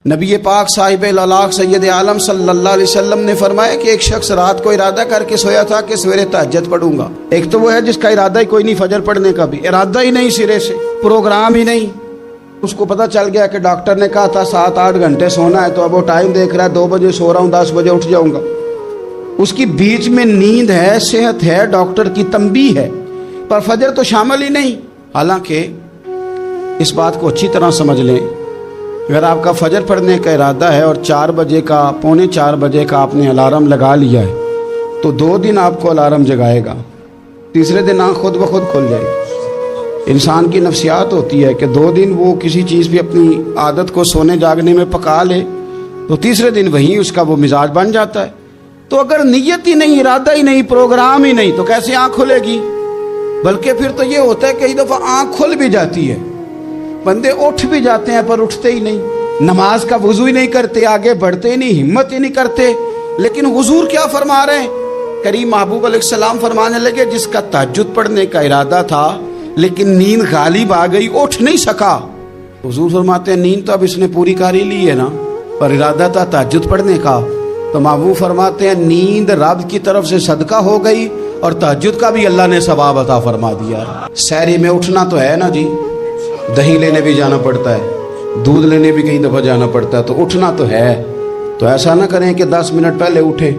نبی پاک صاحب الالاق سید عالم صلی اللہ علیہ وسلم نے فرمایا کہ ایک شخص رات کو ارادہ کر کے سویا تھا کہ سویرے تہجد پڑھوں گا۔ ایک تو وہ ہے جس کا ارادہ ہی کوئی نہیں، فجر پڑھنے کا بھی ارادہ ہی نہیں، سرے سے پروگرام ہی نہیں۔ اس کو پتہ چل گیا کہ ڈاکٹر نے کہا تھا 7-8 گھنٹے سونا ہے، تو اب وہ ٹائم دیکھ رہا ہے 2 بجے سو رہا ہوں، 10 بجے اٹھ جاؤں گا۔ اس کی بیچ میں نیند ہے، صحت ہے، ڈاکٹر کی تنبیہ ہے، پر فجر تو شامل ہی نہیں۔ حالانکہ اس بات کو اچھی طرح سمجھ لیں، اگر آپ کا فجر پڑھنے کا ارادہ ہے اور 4 بجے کا 3:45 بجے کا آپ نے الارم لگا لیا ہے، تو 2 دن آپ کو الارم جگائے گا، تیسرے دن آنکھ خود بخود کھل جائے گی۔ انسان کی نفسیات ہوتی ہے کہ 2 دن وہ کسی چیز بھی اپنی عادت کو سونے جاگنے میں پکا لے تو تیسرے دن وہیں اس کا وہ مزاج بن جاتا ہے۔ تو اگر نیت ہی نہیں، ارادہ ہی نہیں، پروگرام ہی نہیں، تو کیسے آنکھ کھلے گی؟ بلکہ پھر تو یہ ہوتا ہے کئی دفعہ آنکھ کھل بھی جاتی ہے، بندے اٹھ بھی جاتے ہیں پر اٹھتے ہی نہیں، نماز کا وضو ہی نہیں کرتے، آگے بڑھتے ہی نہیں، ہمت ہی نہیں کرتے۔ لیکن حضور کیا فرما رہے ہیں؟ کریم محبوب علیہ السلام فرمانے لگے جس کا تہجد پڑھنے کا ارادہ تھا لیکن نیند غالب آ گئی، اٹھ نہیں سکا۔ حضور فرماتے ہیں نیند تو اب اس نے پوری کر ہی لی ہے نا، پر ارادہ تھا تہجد پڑھنے کا۔ تو محبوب فرماتے ہیں نیند رب کی طرف سے صدقہ ہو گئی اور تہجد کا بھی اللہ نے ثواب عطا فرما دیا۔ سحری میں اٹھنا تو ہے نا جی، دہی لینے بھی جانا پڑتا ہے، دودھ لینے بھی کئی دفعہ جانا پڑتا ہے، تو اٹھنا تو ہے۔ تو ایسا نہ کریں کہ 10 منٹ پہلے اٹھیں،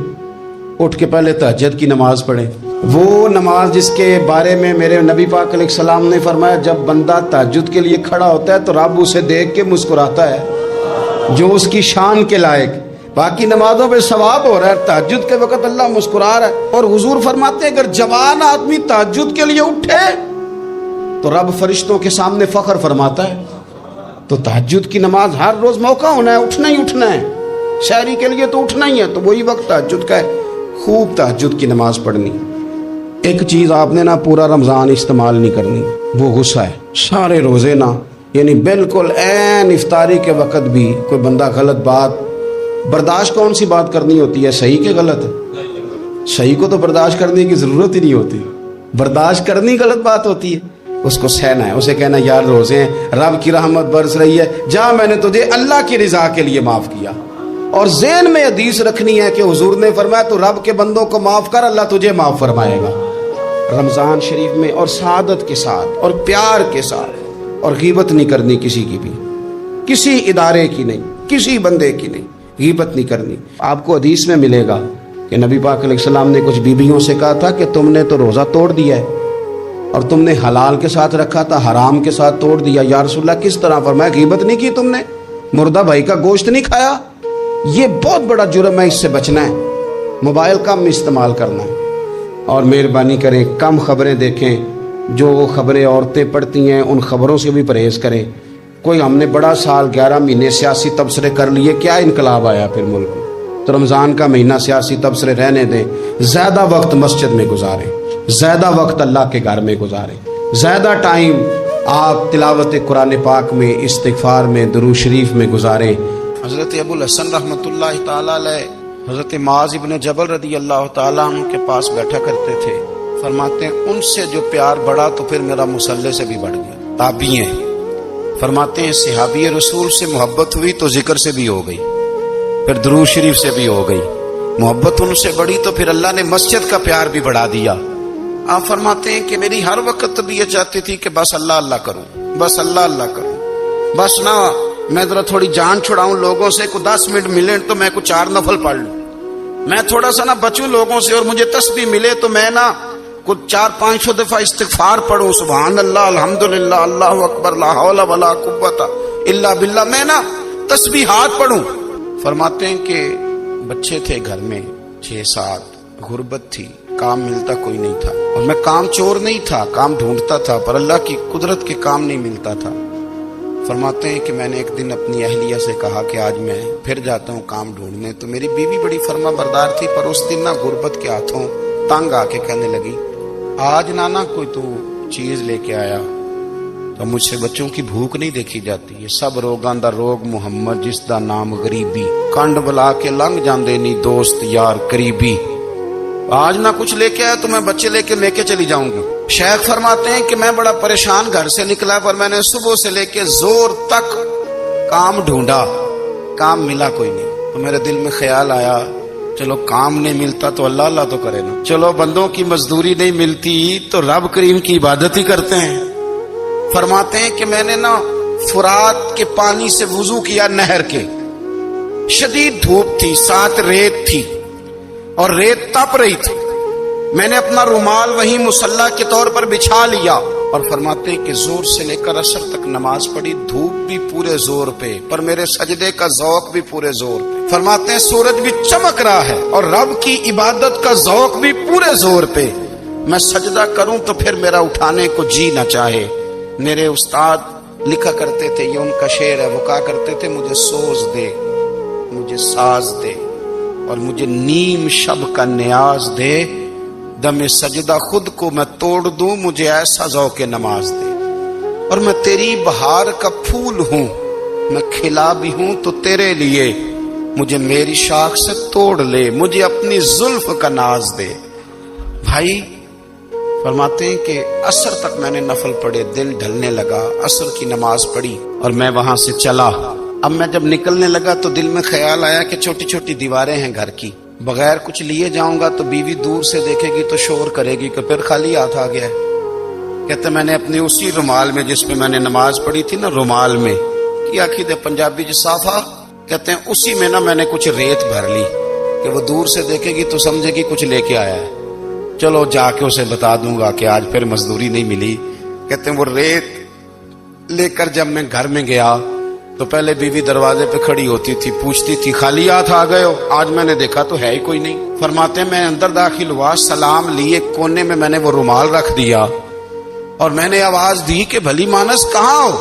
اٹھ کے پہلے تہجد کی نماز پڑھیں، وہ نماز جس کے بارے میں میرے نبی پاک علیہ السلام نے فرمایا جب بندہ تہجد کے لیے کھڑا ہوتا ہے تو رب اسے دیکھ کے مسکراتا ہے، جو اس کی شان کے لائق۔ باقی نمازوں پہ ثواب ہو رہا ہے، تہجد کے وقت اللہ مسکرا رہا ہے۔ اور حضور فرماتے ہیں اگر جوان آدمی تہجد کے لیے اٹھے تو رب فرشتوں کے سامنے فخر فرماتا ہے۔ تو تہجد کی نماز ہر روز موقع ہونا ہے، اٹھنا ہی اٹھنا ہے۔ شہری کے لیے تو اٹھنا ہی ہے، تو وہی وقت تہجد کا ہے، خوب تہجد کی نماز پڑھنی۔ ایک چیز آپ نے نا پورا رمضان استعمال نہیں کرنی، وہ غصہ ہے۔ سارے روزے نا، یعنی بالکل عین افطاری کے وقت بھی کوئی بندہ غلط بات، برداشت کون سی بات کرنی ہوتی ہے، صحیح کہ غلط؟ صحیح کو تو برداشت کرنے کی ضرورت ہی نہیں ہوتی، برداشت کرنی غلط بات ہوتی ہے، اس کو سہنا ہے، اسے کہنا یار روزے ہیں، رب کی رحمت برس رہی ہے، جا میں نے تجھے اللہ کی رضا کے لیے معاف کیا۔ اور ذہن میں حدیث رکھنی ہے کہ حضور نے فرمایا تو رب کے بندوں کو معاف کر، اللہ تجھے معاف فرمائے گا۔ رمضان شریف میں اور سعادت کے ساتھ اور پیار کے ساتھ، اور غیبت نہیں کرنی کسی کی بھی، کسی ادارے کی نہیں، کسی بندے کی نہیں، غیبت نہیں کرنی۔ آپ کو حدیث میں ملے گا کہ نبی پاک علیہ السلام نے کچھ بیویوں سے کہا تھا کہ تم نے تو روزہ توڑ دیا ہے اور تم نے حلال کے ساتھ رکھا تھا، حرام کے ساتھ توڑ دیا۔ یا رسول اللہ کس طرح؟ فرمایا غیبت نہیں کی تم نے، مردہ بھائی کا گوشت نہیں کھایا، یہ بہت بڑا جرم ہے، اس سے بچنا ہے۔ موبائل کم استعمال کرنا ہے، اور مہربانی کریں کم خبریں دیکھیں، جو خبریں عورتیں پڑھتی ہیں ان خبروں سے بھی پرہیز کریں۔ کوئی ہم نے بڑا سال 11 مہینے سیاسی تبصرے کر لیے، کیا انقلاب آیا پھر ملک میں؟ تو رمضان کا مہینہ سیاسی تبصرے رہنے دیں، زیادہ وقت مسجد میں گزاریں، زیادہ وقت اللہ کے گھر میں گزاریں، زیادہ ٹائم آپ تلاوت قرآن پاک میں، استغفار میں، درود شریف میں گزاریں۔ حضرت ابو الحسن رحمۃ اللہ تعالیٰ علیہ حضرت معاذ ابن جبل رضی اللہ تعالیٰ عنہ کے پاس بیٹھا کرتے تھے، فرماتے ہیں ان سے جو پیار بڑھا تو پھر میرا مصلی سے بھی بڑھ گیا۔ تابعی ہیں، فرماتے ہیں صحابی رسول سے محبت ہوئی تو ذکر سے بھی ہو گئی، پھر درود شریف سے بھی ہو گئی، محبت ان سے بڑھی تو پھر اللہ نے مسجد کا پیار بھی بڑھا دیا۔ آپ فرماتے ہیں کہ میری ہر وقت طبیعت چاہتی تھی کہ بس اللہ اللہ کروں، بس اللہ اللہ کروں، بس نہ میں ذرا تھوڑی جان چھڑاؤں لوگوں سے، کو 10 منٹ ملے تو میں کو 4 نفل پڑھ لوں، میں تھوڑا سا نہ بچوں لوگوں سے، اور مجھے تسبیح ملے تو میں نہ کچھ 400-500 دفعہ استغفار پڑھوں، سبحان اللہ، الحمدللہ، اللہ اکبر، لا حول ولا قوت الا باللہ، میں نہ تسبیحات پڑھوں۔ فرماتے ہیں کہ بچے تھے گھر میں 6-7، غربت تھی، کام ملتا کوئی نہیں تھا، اور میں کام چور نہیں تھا، کام ڈھونڈتا تھا، پر اللہ کی قدرت کے کام نہیں ملتا تھا۔ فرماتے ہیں کہ میں نے ایک دن اپنی اہلیہ سے کہا کہ آج میں پھر جاتا ہوں کام ڈھونڈنے، تو میری بیوی بڑی فرما بردار تھی، پر اس دن نہ غربت کے ہاتھوں تنگ آ کے کہنے لگی آج نانا کوئی تو چیز لے کے آیا، تو مجھ سے بچوں کی بھوک نہیں دیکھی جاتی، یہ سب روگاں دا روگ محمد جس دا نام غریبی، کنڈ بلا کے لنگ جاندے نہیں دوست یار قریبی، آج نہ کچھ لے کے آیا تو میں بچے لے کے چلی جاؤں گی۔ شیخ فرماتے ہیں کہ میں بڑا پریشان گھر سے نکلا، پر میں نے صبح سے لے کے زور تک کام ڈھونڈا، کام ملا کوئی نہیں. تو میرے دل میں خیال آیا چلو کام نہیں ملتا تو اللہ اللہ تو کرے نا, چلو بندوں کی مزدوری نہیں ملتی تو رب کریم کی عبادت ہی کرتے ہیں. فرماتے ہیں کہ میں نے نا فرات کے پانی سے وضو کیا, نہر کے, شدید دھوپ تھی, ساتھ ریت تھی اور ریت تپ رہی تھی. میں نے اپنا رومال وہیں مصلی کے طور پر بچھا لیا اور فرماتے ہیں کہ زور سے لے کر عصر تک نماز پڑھی, دھوپ بھی پورے زور پہ پر میرے سجدے کا ذوق بھی پورے زور پہ. فرماتے ہیں سورج بھی چمک رہا ہے اور رب کی عبادت کا ذوق بھی پورے زور پہ. میں سجدہ کروں تو پھر میرا اٹھانے کو جی نہ چاہے. میرے استاد لکھا کرتے تھے, یہ ان کا شعر ہے, وہ کہا کرتے تھے مجھے سوز دے, مجھے ساز دے اور مجھے نیم شب کا نیاز دے, دم سجدہ خود کو میں توڑ دوں, مجھے ایسا ذوق نماز دے. اور میں تیری بہار کا پھول ہوں, میں کھلا بھی ہوں تو تیرے لیے, مجھے میری شاخ سے توڑ لے, مجھے اپنی زلف کا ناز دے. بھائی فرماتے ہیں کہ عصر تک میں نے نفل پڑھے, دل ڈھلنے لگا, عصر کی نماز پڑھی اور میں وہاں سے چلا. اب میں جب نکلنے لگا تو دل میں خیال آیا کہ چھوٹی چھوٹی دیواریں ہیں گھر کی, بغیر کچھ لیے جاؤں گا تو بیوی دور سے دیکھے گی تو شور کرے گی کہ پھر خالی ہاتھ آ گیا ہے. کہتے میں نے اپنی اسی رومال میں جس پہ میں نے نماز پڑھی تھی نا, رومال میں کیا آخر پنجابی جو صافہ کہتے ہیں, اسی میں نا میں نے کچھ ریت بھر لی کہ وہ دور سے دیکھے گی تو سمجھے گی کچھ لے کے آیا ہے. چلو جا کے اسے بتا دوں گا کہ آج پھر مزدوری نہیں ملی. کہتے ہیں وہ ریت لے کر جب میں گھر میں گیا تو پہلے بیوی دروازے پہ کھڑی ہوتی تھی, پوچھتی تھی خالی ہاتھ آ گئے ہو, آج میں نے دیکھا تو ہے ہی کوئی نہیں. فرماتے ہیں میں اندر داخل ہوا, سلام لیے, کونے میں نے وہ رومال رکھ دیا اور میں نے آواز دی کہ بھلی مانس کہاں ہو.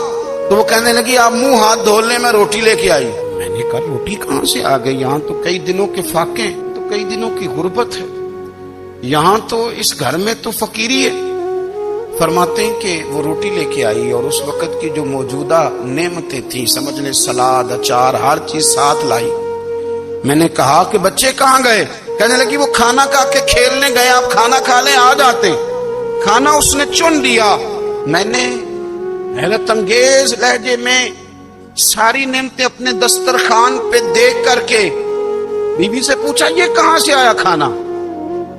تو وہ کہنے لگی آپ منہ ہاتھ دھو لیں, میں روٹی لے کے آئی. میں نے کہا روٹی کہاں سے آ گئی, یہاں تو کئی دنوں کے فاقے ہیں, تو کئی دنوں کی غربت ہے, یہاں تو اس گھر میں تو فقیری ہے. فرماتے ہیں کہ وہ روٹی لے کے آئی اور اس وقت کی جو موجودہ نعمتیں تھیں, سمجھ لیں سلاد, اچار, ہر چیز ساتھ لائی. میں نے کہا کہ بچے کہاں گئے؟ کہنے لگی وہ کھانا کھا کے کھیلنے گئے, آپ کھانا کھا لیں آ جاتے. کھانا اس نے چن لیا. میں نے حیرت انگیز لہجے میں ساری نعمتیں اپنے دسترخوان پہ دیکھ کر کے بیوی سے پوچھا یہ کہاں سے آیا کھانا,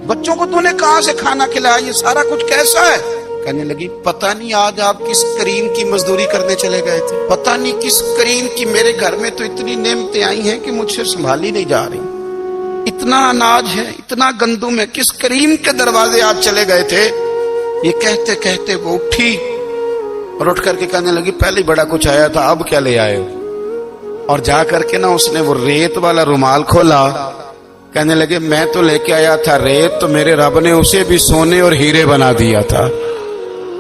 بچوں کو تو نے کہاں سے کھانا کھلایا, یہ سارا کچھ کیسا ہے؟ کہنے لگی پتہ نہیں آج آپ کس کریم کی مزدوری کرنے چلے گئے تھے, پتہ نہیں کس کریم کی, میرے گھر میں تو اتنی نعمتیں آئی ہیں کہ مجھ سے سنبھالی نہیں جا رہی, اتنا اناج ہے, اتنا گندم ہے, کس کریم کے دروازے آج چلے گئے تھے. یہ کہتے کہتے وہ اٹھی اور اٹھ کر کے کہنے لگی پہلے بڑا کچھ آیا تھا, اب کیا لے آئے ہو. اور جا کر کے نا اس نے وہ ریت والا رومال کھولا. کہنے لگے میں تو لے کے آیا تھا ریت, تو میرے رب نے اسے بھی سونے اور ہیرے بنا دیا تھا.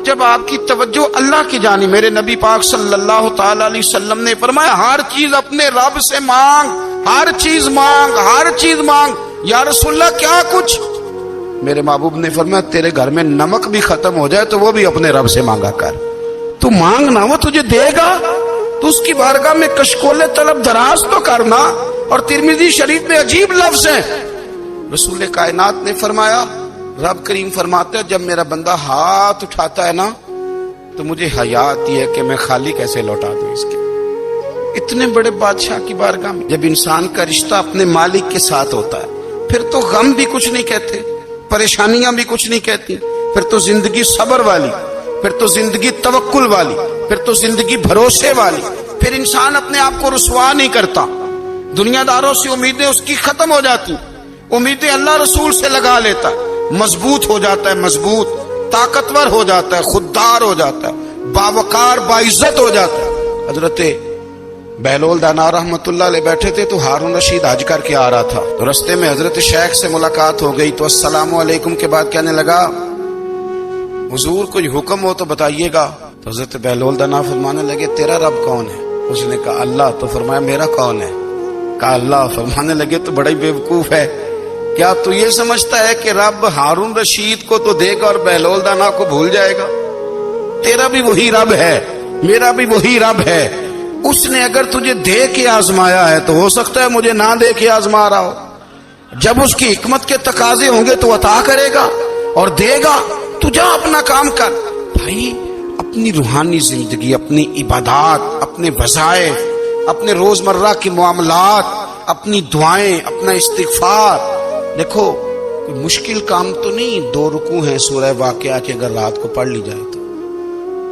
جب آپ کی توجہ اللہ کی جانی, میرے نبی پاک صلی اللہ تعالی علیہ وسلم نے فرمایا ہر چیز اپنے رب سے مانگ, ہر چیز مانگ, ہر چیز مانگ. یا رسول اللہ کیا کچھ؟ میرے محبوب نے فرمایا تیرے گھر میں نمک بھی ختم ہو جائے تو وہ بھی اپنے رب سے مانگا کر, تو مانگنا وہ تجھے دے گا, تو اس کی بارگاہ میں کشکول طلب دراز تو کرنا. اور ترمذی شریف میں عجیب لفظ ہے, رسول کائنات نے فرمایا, رب کریم فرماتا ہے جب میرا بندہ ہاتھ اٹھاتا ہے نا تو مجھے حیا آتی ہے کہ میں خالی کیسے لوٹا دوں اس کے. اتنے بڑے بادشاہ کی بارگاہ میں جب انسان کا رشتہ اپنے مالک کے ساتھ ہوتا ہے پھر تو غم بھی کچھ نہیں کہتے, پریشانیاں بھی کچھ نہیں کہتی, پھر تو زندگی صبر والی, پھر تو زندگی توکل والی, پھر تو زندگی بھروسے والی. پھر انسان اپنے آپ کو رسوا نہیں کرتا, دنیا داروں سے امیدیں اس کی ختم ہو جاتی, امیدیں اللہ رسول سے لگا لیتا, مضبوط ہو جاتا ہے, مضبوط, طاقتور ہو جاتا ہے, خوددار ہو جاتا ہے, باوقار باعزت ہو جاتا ہے. حضرت بہلول دانا رحمت اللہ علیہ بیٹھے تھے تو ہارون رشید حج کر کے آ رہا تھا, تو رستے میں حضرت شیخ سے ملاقات ہو گئی. تو السلام علیکم کے بعد کہنے لگا حضور کوئی حکم ہو تو بتائیے گا. تو حضرت بہلول دانا فرمانے لگے تیرا رب کون ہے؟ اس نے کہا اللہ. تو فرمایا میرا کون ہے؟ کہا اللہ. فرمانے لگے تو بڑا ہی بیوقوف ہے, کیا تو یہ سمجھتا ہے کہ رب ہارون رشید کو تو دے گا اور بہلول دانا کو بھول جائے گا؟ تیرا بھی وہی رب ہے, میرا بھی وہی رب ہے. اس نے اگر تجھے دے کے آزمایا ہے تو ہو سکتا ہے مجھے نہ دے کے آزما رہا ہو. جب اس کی حکمت کے تقاضے ہوں گے تو عطا کرے گا اور دے گا, تو جا اپنا کام کر. بھائی اپنی روحانی زندگی, اپنی عبادات, اپنے وظائف, اپنے روزمرہ کے معاملات، اپنی دعائیں، اپنا استغفار. دیکھو کوئی مشکل کام تو نہیں 2 رکوع ہیں سورہ واقعہ کہ اگر رات کو پڑھ لی جائے تو.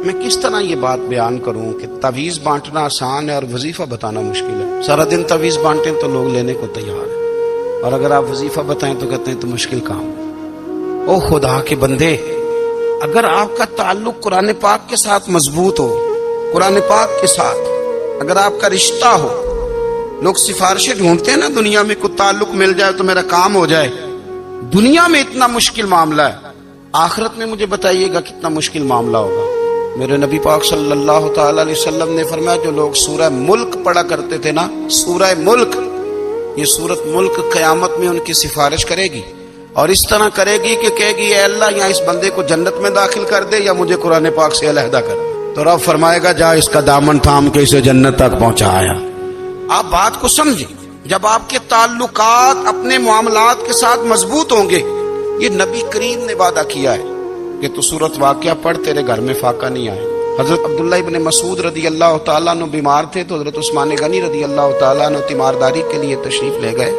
میں کس طرح یہ بات بیان کروں کہ تعویذ بانٹنا آسان ہے اور وظیفہ بتانا مشکل ہے. سارا دن تعویذ بانٹیں تو لوگ لینے کو تیار ہیں، اور اگر آپ وظیفہ بتائیں تو کہتے ہیں تو مشکل کام ہے. او خدا کے بندے، اگر آپ کا تعلق قرآن پاک کے ساتھ مضبوط ہو، قرآن پاک کے ساتھ اگر آپ کا رشتہ ہو، لوگ سفارشیں ڈھونڈتے ہیں نا دنیا میں، کوئی تعلق مل جائے تو میرا کام ہو جائے. دنیا میں اتنا مشکل معاملہ ہے، آخرت میں مجھے بتائیے گا کتنا مشکل معاملہ ہوگا. میرے نبی پاک صلی اللہ تعالی علیہ وسلم نے فرمایا جو لوگ سورہ ملک پڑھا کرتے تھے نا، سورہ ملک، یہ سورت ملک قیامت میں ان کی سفارش کرے گی، اور اس طرح کرے گی کہ کہے گی اے اللہ یہاں اس بندے کو جنت میں داخل کر دے یا مجھے قرآن پاک سے علیحدہ کر دے. تو رب فرمائے گا جا اس کا دامن تھام کے اسے جنت تک پہنچایا. آپ بات کو سمجھیں، جب آپ کے تعلقات اپنے معاملات کے ساتھ مضبوط ہوں گے. یہ نبی کریم نے وعدہ کیا ہے کہ تو سورت واقعہ پڑھ تیرے گھر میں فاقہ نہیں آئے. حضرت عبداللہ ابن مسعود رضی اللہ تعالیٰ عنہ بیمار تھے تو حضرت عثمان غنی رضی اللہ تعالیٰ عنہ تیمارداری کے لیے تشریف لے گئے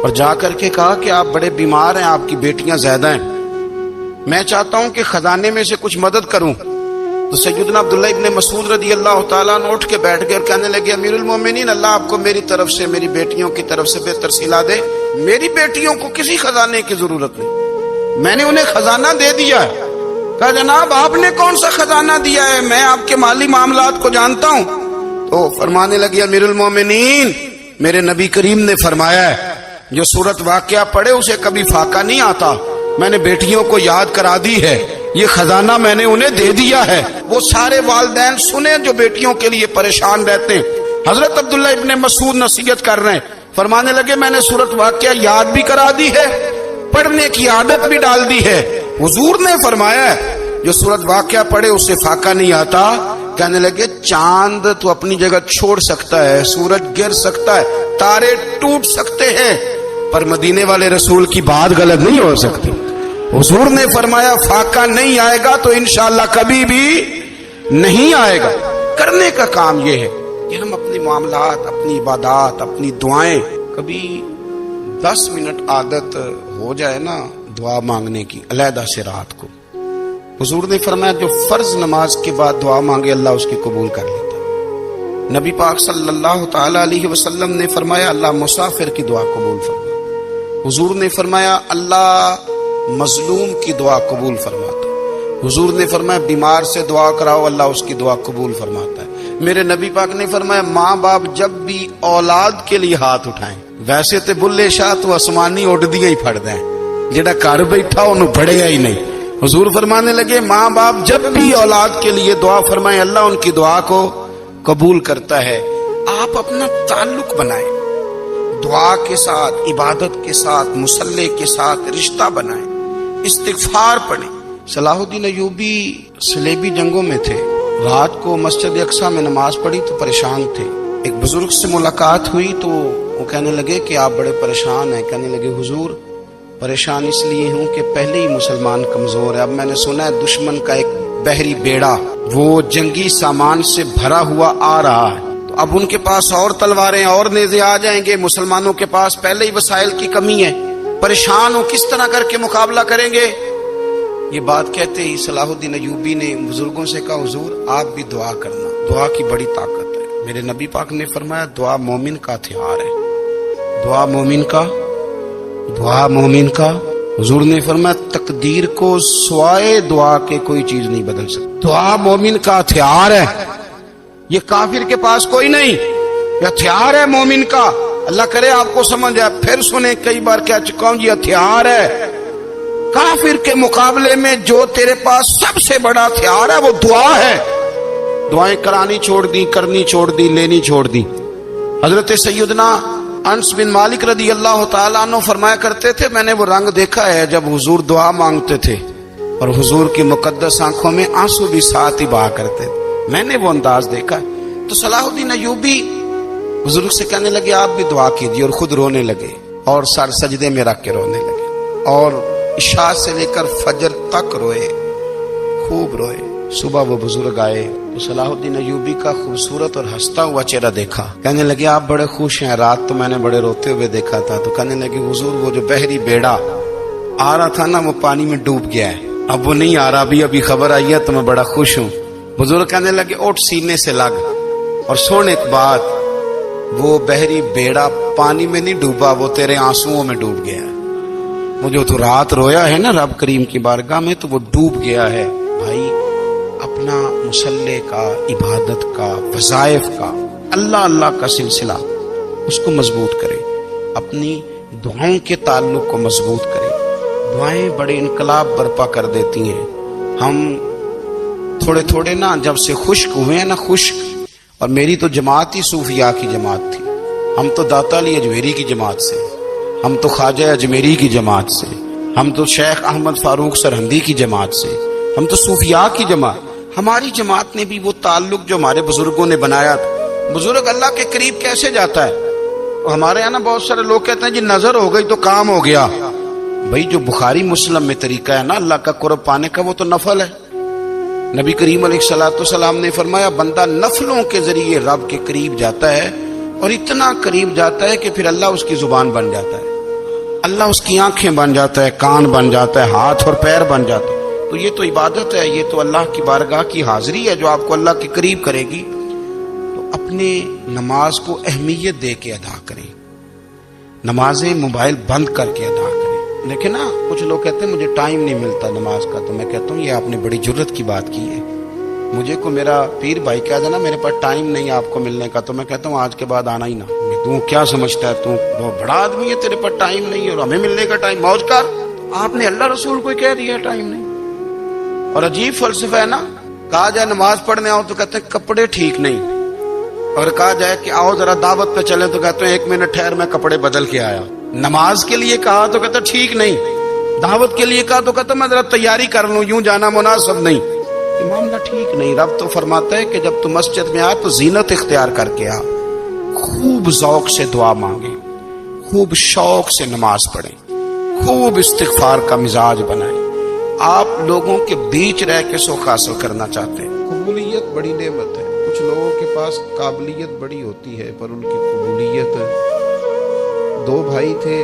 اور جا کر کے کہا کہ آپ بڑے بیمار ہیں، آپ کی بیٹیاں زیادہ ہیں، میں چاہتا ہوں کہ خزانے میں سے کچھ مدد کروں. تو سیدنا عبداللہ ابن مسعود رضی اللہ تعالیٰ عنہ اٹھ کے بیٹھ گئے اور کہنے لگے امیر المومنین، اللہ آپ کو میری طرف سے میری بیٹیوں کی طرف سے بہتر صلہ دے. میری بیٹیوں کو کسی خزانے کی ضرورت نہیں، میں نے انہیں خزانہ دے دیا ہے. کہا جناب آپ نے کون سا خزانہ دیا ہے، میں آپ کے مالی معاملات کو جانتا ہوں. تو فرمانے لگے امیر المومنین، میرے نبی کریم نے فرمایا ہے جو سورت واقعہ پڑھے اسے کبھی فاقہ نہیں آتا. میں نے بیٹیوں کو یاد کرا دی ہے، یہ خزانہ میں نے انہیں دے دیا ہے. وہ سارے والدین سنیں جو بیٹیوں کے لیے پریشان رہتے ہیں. حضرت عبداللہ ابن مسعود نصیحت کر رہے ہیں، فرمانے لگے میں نے سورت واقعہ یاد بھی کرا دی ہے، پڑھنے کی عادت بھی ڈال دی ہے. حضور نے فرمایا ہے جو سورت واقعہ پڑھے اسے فاقہ نہیں آتا. کہنے لگے چاند تو اپنی جگہ چھوڑ سکتا ہے، سورج گر سکتا ہے، تارے ٹوٹ سکتے ہیں، پر مدینے والے رسول کی بات غلط نہیں ہو سکتی. حضور نے فرمایا فاقہ نہیں آئے گا تو انشاءاللہ کبھی بھی نہیں آئے گا. کرنے کا کام یہ ہے کہ ہم اپنے معاملات، اپنی عبادات، اپنی دعائیں، کبھی 10 منٹ عادت ہو جائے نا دعا مانگنے کی علیحدہ سے رات کو. حضور نے فرمایا جو فرض نماز کے بعد دعا مانگے اللہ اس کی قبول کر لیتا ہے. نبی پاک صلی اللہ تعالی علیہ وسلم نے فرمایا اللہ مسافر کی دعا قبول فرماتا. حضور نے فرمایا اللہ مظلوم کی دعا قبول فرماتا. حضور نے فرمایا بیمار سے دعا کراؤ اللہ اس کی دعا قبول فرماتا ہے. میرے نبی پاک نے فرمایا ماں باپ جب بھی اولاد کے لیے ہاتھ اٹھائیں، ویسے تے بلے شاہ تو آسمانی اڈدیاں ہی پھڑ دیں، جڑا گھر بیٹھا انہوں پڑے گا ہی نہیں. حضور فرمانے لگے ماں باپ جب بھی اولاد کے لیے دعا فرمائیں اللہ ان کی دعا کو قبول کرتا ہے. آپ اپنا تعلق بنائیں دعا کے ساتھ، عبادت کے ساتھ، مصلی کے ساتھ رشتہ بنائیں، استغفار پڑھیں. صلاح الدین ایوبی صلیبی جنگوں میں تھے، رات کو مسجد اقصی میں نماز پڑھی تو پریشان تھے. ایک بزرگ سے ملاقات ہوئی تو وہ کہنے لگے کہ آپ بڑے پریشان ہیں. کہنے لگے حضور پریشان اس لیے ہوں کہ پہلے ہی مسلمان کمزور ہے، اب میں نے سنا ہے دشمن کا ایک بحری بیڑا وہ جنگی سامان سے بھرا ہوا آ رہا ہے، تو اب ان کے پاس اور تلواریں اور نیزے آ جائیں گے، مسلمانوں کے پاس پہلے ہی وسائل کی کمی ہے، پریشان ہو کس طرح کر کے مقابلہ کریں گے. یہ بات کہتے ہی صلاح الدین ایوبی نے بزرگوں سے کہا حضور آپ بھی دعا کرنا، دعا کی بڑی طاقت ہے. میرے نبی پاک نے فرمایا دعا مومن کا ہتھیار ہے، دعا مومن کا، دعا مومن کا. حضور نے فرمایا تقدیر کو سوائے دعا کے کوئی چیز نہیں بدل سکتی. دعا مومن کا ہتھیار ہے، یہ کافر کے پاس کوئی نہیں، یہ ہتھیار ہے مومن کا. اللہ کرے آپ کو سمجھ آئے. پھر سنیں کئی بار کہہ چکا ہوں یہ ہتھیار ہے. کافر کے مقابلے میں جو تیرے پاس سب سے بڑا ہتھیار ہے وہ دعا ہے. دعائیں کرانی چھوڑ دی، کرنی چھوڑ دی، لینی چھوڑ دی. حضرت سیدنا انس بن مالک رضی اللہ تعالیٰ عنہ فرمایا کرتے تھے میں نے وہ رنگ دیکھا ہے جب حضور دعا مانگتے تھے اور حضور کی مقدس آنکھوں میں آنسو بھی ساتھ ہی بہا کرتے تھے، میں نے وہ انداز دیکھا ہے. تو صلاح الدین ایوبی بزرگ سے کہنے لگے آپ بھی دعا کیجیے، اور خود رونے لگے اور سر سجدے میں رکھ کے رونے لگے اور عشاء سے لے کر فجر تک روئے، خوب روئے. صبح وہ بزرگ آئے تو صلاح الدین ایوبی کا خوبصورت اور ہنستا ہوا چہرہ دیکھا. کہنے لگے آپ بڑے خوش ہیں, رات تو میں نے بڑے روتے ہوئے دیکھا تھا. تو کہنے لگے حضور وہ جو بحری بیڑا آ رہا تھا نا وہ پانی میں ڈوب گیا ہے, اب وہ نہیں آ رہا, ابھی خبر آئی ہے تو میں بڑا خوش ہوں. بزرگ کہنے لگے اٹھ سینے سے لگ اور سن ایک بات, وہ بحری بیڑا پانی میں نہیں ڈوبا, وہ تیرے آنسوؤں میں ڈوب گیا ہے. وہ جو تو رات رویا ہے نا رب کریم کی بارگاہ میں تو وہ ڈوب گیا ہے. بھائی اپنا مصلے کا, عبادت کا, وظائف کا, اللہ اللہ کا سلسلہ اس کو مضبوط کرے, اپنی دعاؤں کے تعلق کو مضبوط کرے. دعائیں بڑے انقلاب برپا کر دیتی ہیں. ہم تھوڑے نا جب سے خشک ہوئے ہیں نا, خشک, اور میری تو جماعت ہی صوفیاء کی جماعت تھی. ہم تو داتا علی اجمیری کی جماعت سے, ہم تو خواجہ اجمیری کی جماعت سے, ہم تو شیخ احمد فاروق سرہندی کی جماعت سے, ہم تو صوفیاء کی جماعت. ہماری جماعت نے بھی وہ تعلق جو ہمارے بزرگوں نے بنایا تھا. بزرگ اللہ کے قریب کیسے جاتا ہے؟ ہمارے یہاں نا بہت سارے لوگ کہتے ہیں جی نظر ہو گئی تو کام ہو گیا. بھائی جو بخاری مسلم میں طریقہ ہے نا اللہ کا قرب پانے کا وہ تو نفل ہے. نبی کریم علیہ الصلوۃ والسلام نے فرمایا بندہ نفلوں کے ذریعے رب کے قریب جاتا ہے, اور اتنا قریب جاتا ہے کہ پھر اللہ اس کی زبان بن جاتا ہے, اللہ اس کی آنکھیں بن جاتا ہے, کان بن جاتا ہے, ہاتھ اور پیر بن جاتا ہے. تو یہ تو عبادت ہے, یہ تو اللہ کی بارگاہ کی حاضری ہے جو آپ کو اللہ کے قریب کرے گی. تو اپنے نماز کو اہمیت دے کے ادا کریں, نمازیں موبائل بند کر کے ادا کریں. دیکھیں نا کچھ لوگ کہتے ہیں مجھے ٹائم نہیں ملتا نماز کا, تو میں کہتا ہوں یہ آپ نے بڑی جرت کی بات کی ہے. مجھے کو میرا پیر بھائی کہہ دینا میرے پاس ٹائم نہیں آپ کو ملنے کا, تو میں کہتا ہوں آج کے بعد آنا ہی نہ. تو کیا سمجھتا ہے تو بڑا آدمی ہے, تیرے پاس ٹائم نہیں ہے اور ہمیں ملنے کا ٹائم, موج کر. آپ نے اللہ رسول کو کہہ دیا ٹائم نہیں. اور عجیب فلسفہ ہے نا, کہا جائے نماز پڑھنے آؤ تو کہتے ہیں کپڑے ٹھیک نہیں, اور کہا جائے کہ آؤ ذرا دعوت پہ چلیں تو کہتے ہیں 1 منٹ ٹھہر میں کپڑے بدل کے آیا. نماز کے لیے کہا تو کہتا ٹھیک نہیں, دعوت کے لیے کہا تو کہتا میں ذرا تیاری کر لوں, یوں جانا مناسب نہیں. یہ معاملہ ٹھیک نہیں. رب تو فرماتا ہے کہ جب تو مسجد میں آ تو زینت اختیار کر کے آ, خوب ذوق سے دعا مانگے, خوب شوق سے نماز پڑھیں, خوب استغفار کا مزاج بنائیں. آپ لوگوں کے بیچ رہ کے سوکھ حاصل کرنا چاہتے ہیں. قبولیت بڑی نعمت ہے. کچھ لوگوں کے پاس قابلیت بڑی ہوتی ہے پر ان کی قبولیت. 2 بھائی تھے,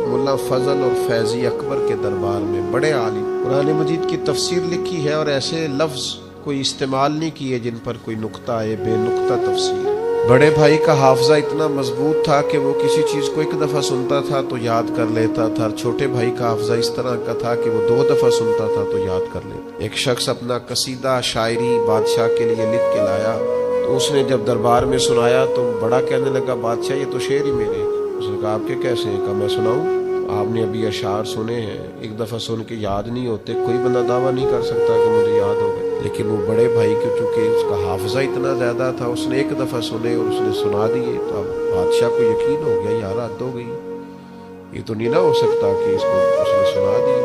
ملا فضل اور فیضی اکبر کے دربار میں, بڑے عالم, قرآن مجید کی تفسیر لکھی ہے اور ایسے لفظ کوئی استعمال نہیں کیے جن پر کوئی نقطہ آئے, بے نقطہ تفسیر. بڑے بھائی کا حافظہ اتنا مضبوط تھا کہ وہ کسی چیز کو 1 دفعہ سنتا تھا تو یاد کر لیتا تھا. چھوٹے بھائی کا حافظہ اس طرح کا تھا کہ وہ 2 دفعہ سنتا تھا تو یاد کر لیتا. ایک شخص اپنا قصیدہ شاعری بادشاہ کے لیے لکھ کے لایا, تو اس نے جب دربار میں سنایا تو بڑا کہنے لگا بادشاہ یہ تو شعر ہی میرے. اس نے کہا آپ کے کیسے ہیں؟ کہا میں سناؤں. آپ نے ابھی اشعار سنے ہیں, 1 دفعہ سن کے یاد نہیں ہوتے. کوئی بندہ دعویٰ نہیں کر سکتا کہ مجھے یاد ہو گئے, لیکن وہ بڑے بھائی کو چونکہ اس کا حافظہ اتنا زیادہ تھا, اس نے 1 دفعہ سنے اور اس نے سنا دیے. تو اب بادشاہ کو یقین ہو گیا یار حد ہو گئی, یہ تو نہیں نہ ہو سکتا کہ اس کو اس نے سنا دی.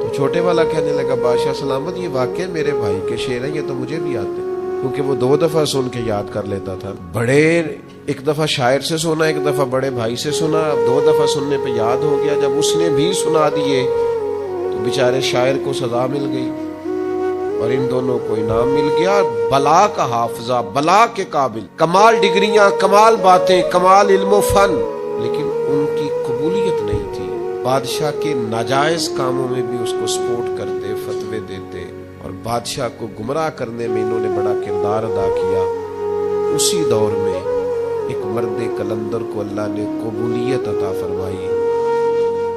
تو چھوٹے والا کہنے لگا بادشاہ سلامت یہ واقعہ میرے بھائی کے شعر ہیں, یہ تو مجھے بھی آتے, کیونکہ وہ 2 دفعہ سن کے یاد کر لیتا تھا. بڑے 1 دفعہ شاعر سے سنا, 1 دفعہ بڑے بھائی سے سنا, اب 2 دفعہ سننے پہ یاد ہو گیا. جب اس نے بھی سنا دیے تو بیچارے شاعر کو سزا مل گئی اور ان دونوں کو انعام مل گیا. بلا کا حافظہ, بلا کے قابل, کمال ڈگریاں, کمال باتیں, کمال علم و فن, لیکن ان کی قبولیت نہیں تھی. بادشاہ کے ناجائز کاموں میں بھی اس کو سپورٹ کرتے, فتوے دیتے, اور بادشاہ کو گمراہ کرنے میں انہوں نے بڑا کردار ادا کیا. اسی دور میں ایک مرد کلندر کو اللہ نے قبولیت عطا فرمائی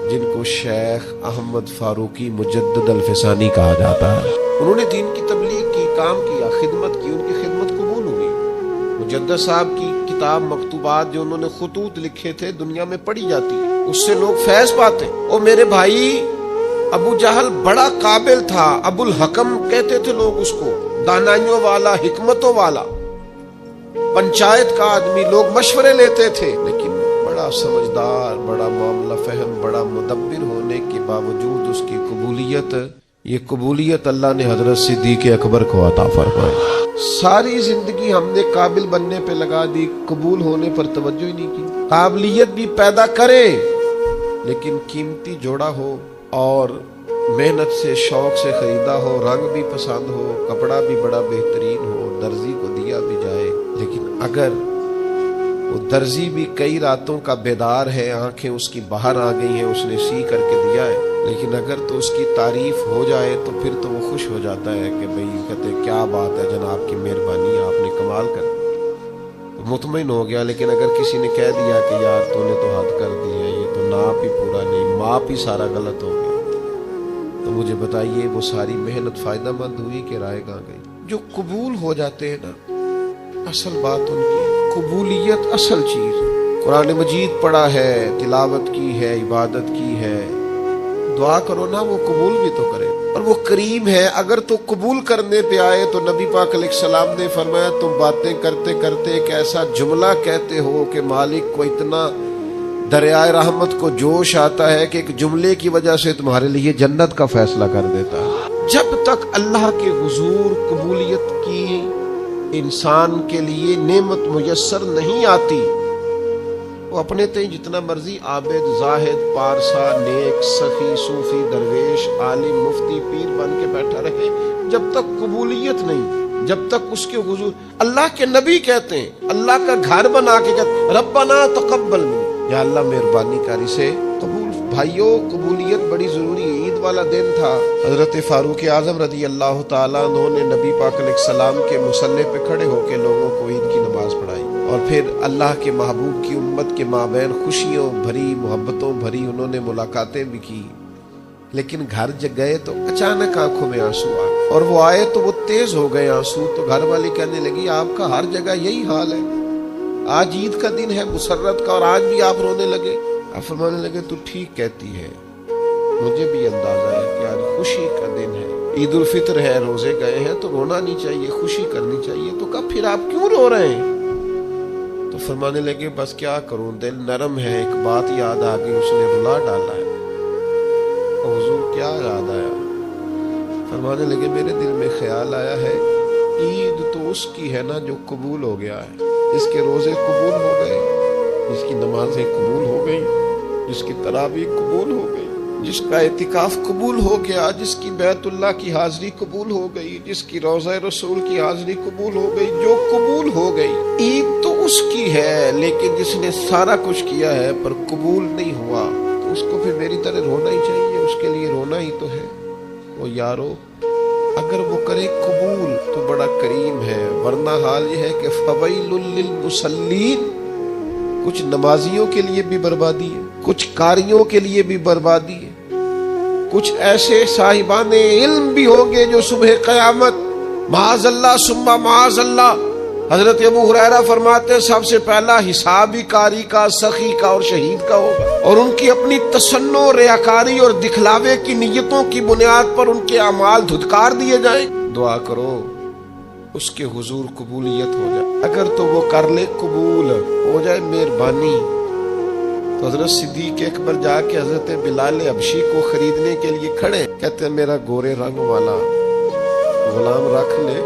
جن کو شیخ احمد فاروقی مجدد الفسانی کہا جاتا ہے. انہوں نے دین کی تبلیغ کی, کام کیا, خدمت کی, ان کی خدمت قبول ہوئی. مجدد صاحب کی کتاب مکتوبات جو انہوں نے خطوط لکھے تھے دنیا میں پڑھی جاتی ہے, اس سے لوگ فیض پاتے. اور میرے بھائی ابو جہل بڑا قابل تھا, ابو الحکم کہتے تھے لوگ اس کو, دانائیوں والا, حکمتوں والا, پنچایت کا آدمی, لوگ مشورے لیتے تھے, لیکن بڑا سمجھدار, بڑا معاملہ فہم, بڑا مدبر ہونے کے باوجود اس کی قبولیت, یہ قبولیت اللہ نے حضرت صدیق اکبر کو عطا فرمائی. ساری زندگی ہم نے قابل بننے پہ لگا دی, قبول ہونے پر توجہ ہی نہیں کی. قابلیت بھی پیدا کرے لیکن قیمتی جوڑا ہو اور محنت سے شوق سے خریدا ہو، رنگ بھی پسند ہو، کپڑا بھی بڑا بہترین ہو، درزی کو دیا بھی جائے، لیکن اگر وہ درزی بھی کئی راتوں کا بیدار ہے، آنکھیں اس کی باہر آ گئی ہیں، اس نے سی کر کے دیا ہے، لیکن اگر تو اس کی تعریف ہو جائے تو پھر تو وہ خوش ہو جاتا ہے کہ بھئی کہتے کیا بات ہے جناب کی مہربانی، آپ نے کمال کر تو مطمئن ہو گیا۔ لیکن اگر کسی نے کہہ دیا کہ یار تو نے تو حد کر دی ہے، یہ تو ناپ ہی پورا نہیں، ماپ ہی سارا غلط ہو گیا، تو مجھے بتائیے وہ ساری محنت فائدہ مند ہوئی کہ رائے گاں گئی؟ جو قبول ہو جاتے ہیں نا، اصل بات ان کی قبولیت، اصل چیز قرآن مجید پڑھا ہے، تلاوت کی ہے، عبادت کی ہے، دعا کرو نا وہ قبول بھی تو کرے، اور وہ کریم ہے۔ اگر تو قبول کرنے پہ آئے تو نبی پاک علیہ السلام نے فرمایا تم باتیں کرتے کرتے ایک ایسا جملہ کہتے ہو کہ مالک کو اتنا دریائے رحمت کو جوش آتا ہے کہ ایک جملے کی وجہ سے تمہارے لیے جنت کا فیصلہ کر دیتا ہے۔ جب تک اللہ کے حضور قبولیت کی انسان کے لیے نعمت میسر نہیں آتی، وہ اپنے تئیں جتنا مرضی عابد، زاہد، پارسا، نیک، سخی، صوفی، درویش، عالم، مفتی، پیر بن کے بیٹھا رہے، جب تک قبولیت نہیں، جب تک اس کے حضور، اللہ کے نبی کہتے ہیں، اللہ کا گھر بنا کے کہتے ہیں ربنا تقبل منا، یا اللہ مہربانی کاری سے قبول۔ بھائیو قبولیت بڑی ضروری ہے۔ عید والا دن تھا، حضرت فاروق اعظم رضی اللہ تعالیٰ عنہ نے نبی پاک علیہ السلام کے مصلی پہ کھڑے ہو کے لوگوں کو عید کی نماز پڑھائی، اور پھر اللہ کے محبوب کی امت کے مابین خوشیوں بھری، محبتوں بھری انہوں نے ملاقاتیں بھی کی، لیکن گھر گئے تو اچانک آنکھوں میں آنسو آ گئے، اور وہ آئے تو وہ تیز ہو گئے آنسو، تو گھر والی کہنے لگی آپ کا ہر جگہ یہی حال ہے، آج عید کا دن ہے مسرت کا اور آج بھی آپ رونے لگے؟ آپ فرمانے لگے تو ٹھیک کہتی ہے، مجھے بھی اندازہ ہے کہ آج خوشی کا دن ہے، عید الفطر ہے، روزے گئے ہیں تو رونا نہیں چاہیے، خوشی کرنی چاہیے، تو کب پھر آپ کیوں رو رہے ہیں؟ تو فرمانے لگے بس کیا کروں، دل نرم ہے، ایک بات یاد آ گئی، اس نے رلا ڈالا ہے۔ حضور کیا یاد آیا؟ فرمانے لگے میرے دل میں خیال آیا ہے عید تو اس کی ہے نا جو قبول ہو گیا ہے، جس کے روزے قبول ہو گئے، جس کی نمازیں قبول ہو گئی، جس کی تراویح قبول ہو گئی، جس کا اعتکاف قبول ہو گیا، جس کی بیت اللہ کی حاضری قبول ہو گئی، جس کی روضہ رسول کی حاضری قبول ہو گئی، جو قبول ہو گئی۔ عید تو اس کی ہے، لیکن جس نے سارا کچھ کیا ہے پر قبول نہیں ہوا، تو اس کو پھر میری طرح رونا ہی چاہیے، اس کے لیے رونا ہی تو ہے۔ وہ یارو اگر وہ کرے قبول تو بڑا کریم ہے، ورنہ حال یہ ہے کہ فویل للمصلین، کچھ نمازیوں کے لیے بھی بربادی ہے، کچھ قاریوں کے لیے بھی بربادی ہے، کچھ ایسے صاحبان علم بھی ہوں گے جو صبح قیامت معاذ اللہ ثم معاذ اللہ، حضرت ابو ہریرہ فرماتے ہیں سب سے پہلا حساب ہی قاری کا، سخی کا اور شہید کا ہوگا، اور ان کی اپنی تصنع، ریاکاری اور دکھلاوے کی نیتوں کی بنیاد پر ان کے اعمال دھتکار دیے جائیں۔ دعا کرو اس کے حضور قبولیت ہو جائے، اگر تو وہ کر لے قبول ہو جائے مہربانی، تو حضرت صدیق اکبر جا کے حضرت بلال حبشی کو خریدنے کے لیے کھڑے، کہتے ہیں میرا گورے رنگ والا غلام رکھ لے،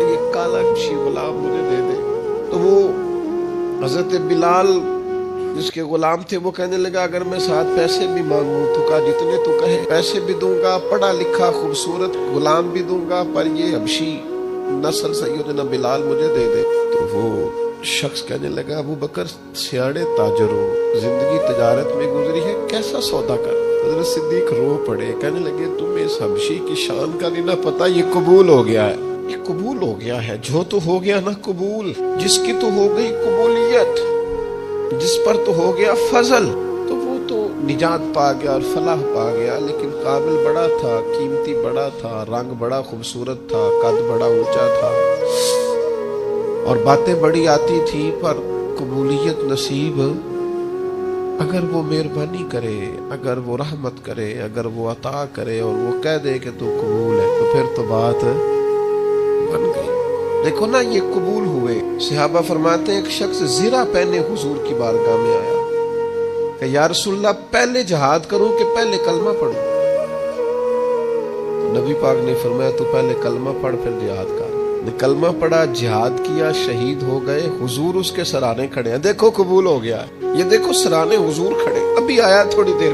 یہ کالا حبشی غلام مجھے دے دے۔ تو وہ حضرت بلال جس کے غلام تھے وہ کہنے لگا اگر میں ساتھ پیسے بھی مانگوں تو کہا جتنے تو کہے پیسے بھی دوں گا، پڑھا لکھا خوبصورت غلام بھی دوں گا، پر یہ حبشی نسل سیدنا بلال مجھے دے دے۔ تو وہ شخص کہنے لگا ابو بکر سیاڑے تاجر ہو، زندگی تجارت میں گزری ہے، کیسا سودا کر۔ حضرت صدیق رو پڑے، کہنے لگے تمہیں اس حبشی کی شان کا نہیں نہ پتا، یہ قبول ہو گیا ہے، یہ قبول ہو گیا ہے، جو تو ہو گیا نا قبول، جس کی تو ہو گئی قبولیت، جس پر تو ہو گیا فضل، تو وہ تو نجات پا گیا اور فلاح پا گیا۔ لیکن قابل بڑا تھا، قیمتی بڑا تھا، رنگ بڑا خوبصورت تھا، قد بڑا اونچا تھا، اور باتیں بڑی آتی تھی، پر قبولیت نصیب اگر وہ مہربانی کرے، اگر وہ رحمت کرے، اگر وہ عطا کرے اور وہ کہہ دے کہ تو قبول ہے، تو پھر تو بات بن گئی۔ دیکھو نا یہ قبول ہوئے۔ صحابہ فرماتے ہیں ایک شخص زرہ پہنے حضور کی بارگاہ میں آیا کہ یا رسول اللہ پہلے جہاد کروں کہ پہلے کلمہ پڑھوں؟ تو نبی پاک نے فرمایا تو پہلے کلمہ پڑھ پھر جہاد کر۔ نے کلمہ پڑھا، جہاد کیا، شہید ہو گئے، حضور اس کے سرانے کھڑے ہیں، دیکھو قبول ہو گیا۔ یہ دیکھو سرانے حضور کھڑے، ابھی آیا تھوڑی دیر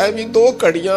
ਐਵੇਂ 2 ਘੜੀਆਂ